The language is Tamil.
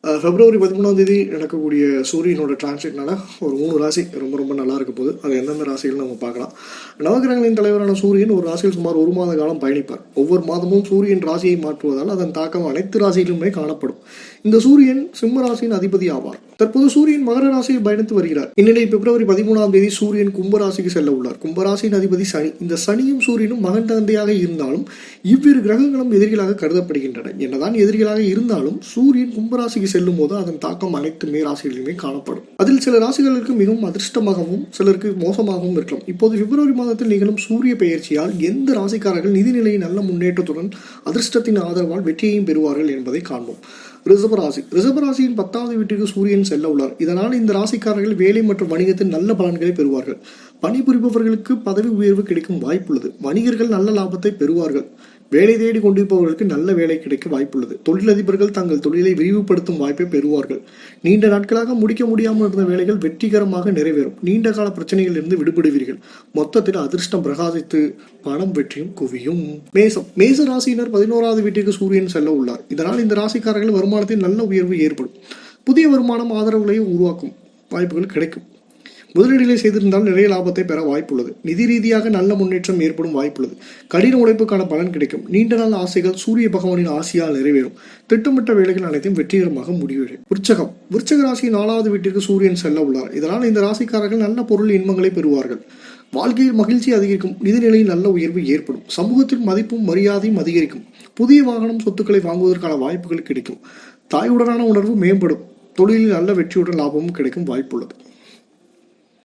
பிப்ரவரி 13 நடக்கக்கூடிய சூரியனோட டிரான்சிட்னால ஒரு 3 ராசி ரொம்ப ரொம்ப நல்லா இருக்க போகுது. அது எந்தெந்த ராசிகள் நம்ம பார்க்கலாம். நவகிரகங்களின் தலைவரான சூரியன் ஒரு ராசியில் சுமார் 1 மாத காலம் பயணிப்பார். ஒவ்வொரு மாதமும் சூரியன் ராசியை மாற்றுவதால் அதன் தாக்கம் அனைத்து ராசிகளிலுமே காணப்படும். இந்த சூரியன் சிம்ம ராசியின் அதிபதி ஆவார். தற்போது சூரியன் மகர ராசியில் பயணித்து வருகிறார். இந்நிலையில் பிப்ரவரி 13 சூரியன் கும்பராசிக்கு செல்ல உள்ளார். கும்பராசியின் அதிபதி சனி. இந்த சனியும் சூரியனும் மகன் தந்தையாக இருந்தாலும் இவ்விரு கிரகங்களும் எதிரிகளாக கருதப்படுகின்றன. என்னதான் எதிரிகளாக இருந்தாலும் சூரியன் கும்பராசிக்கு செல்லும் போது அதன் தாக்கம் அனைத்து ராசிகளிலுமே காணப்படும். அதில் சில ராசிகளுக்கு மிகவும் அதிர்ஷ்டமாகவும் சிலருக்கு மோசமாகவும் இருக்கலாம். இப்போது பிப்ரவரி மாதத்தில் நிகழும் சூரிய பெயர்ச்சியால் எந்த ராசிக்காரர்கள் நிதிநிலையின் நல்ல முன்னேற்றத்துடன் அதிர்ஷ்டத்தின் ஆதரவால் வெற்றியையும் பெறுவார்கள் என்பதை காண்போம். ரிஷபராசி. ரிஷபராசியின் 10வது வீட்டிற்கு சூரியன் செல்ல உள்ளார். இதனால் இந்த ராசிக்காரர்கள் வேலை மற்றும் வணிகத்தில் நல்ல பலன்களை பெறுவார்கள். பணிபுரிபவர்களுக்கு பதவி உயர்வு கிடைக்கும் வாய்ப்புள்ளது. வணிகர்கள் நல்ல லாபத்தை பெறுவார்கள். வேலை தேடி கொண்டிருப்பவர்களுக்கு நல்ல வேலை கிடைக்க வாய்ப்புள்ளது. தொழிலதிபர்கள் தங்கள் தொழிலை விரிவுபடுத்தும் வாய்ப்பை பெறுவார்கள். நீண்ட நாட்களாக முடிக்க முடியாமல் இருந்த வேலைகள் வெற்றிகரமாக நிறைவேறும். நீண்ட கால பிரச்சனைகளிலிருந்து விடுபடுவீர்கள். மொத்தத்தில் அதிர்ஷ்டம் பிரகாசித்து பணம் வெற்றியும் குவியும். மேசம். மேச ராசியினர் 11வது வீட்டிற்கு சூரியன் செல்ல உள்ளார். இதனால் இந்த ராசிக்காரர்கள் வருமானத்தில் நல்ல உயர்வு ஏற்படும். புதிய வருமானம் ஆதரவுகளை உருவாக்கும் வாய்ப்புகள் கிடைக்கும். முதலீடுகளை செய்திருந்தால் நிறைய லாபத்தை பெற வாய்ப்புள்ளது. நிதி ரீதியாக நல்ல முன்னேற்றம் ஏற்படும் வாய்ப்புள்ளது. கடின உழைப்புக்கான பலன் கிடைக்கும். நீண்ட நாள் ஆசைகள் சூரிய பகவானின் ஆசையால் நிறைவேறும். திட்டமிட்ட வேலைகள் அனைத்தும் வெற்றிகரமாக முடிவடையும். விருச்சகம். விருச்சக ராசி 4வது வீட்டிற்கு சூரியன் செல்ல உள்ளார். இதனால் இந்த ராசிக்காரர்கள் நல்ல பொருள் இன்பங்களை பெறுவார்கள். வாழ்க்கையில் மகிழ்ச்சி அதிகரிக்கும். நிதிநிலையில் நல்ல உயர்வு ஏற்படும். சமூகத்தில் மதிப்பும் மரியாதையும் அதிகரிக்கும். புதிய வாகனம் சொத்துக்களை வாங்குவதற்கான வாய்ப்புகள் கிடைக்கும். தாயுடனான உணர்வு மேம்படும். தொழிலில் நல்ல வெற்றியுடன் லாபமும் கிடைக்கும் வாய்ப்புள்ளது.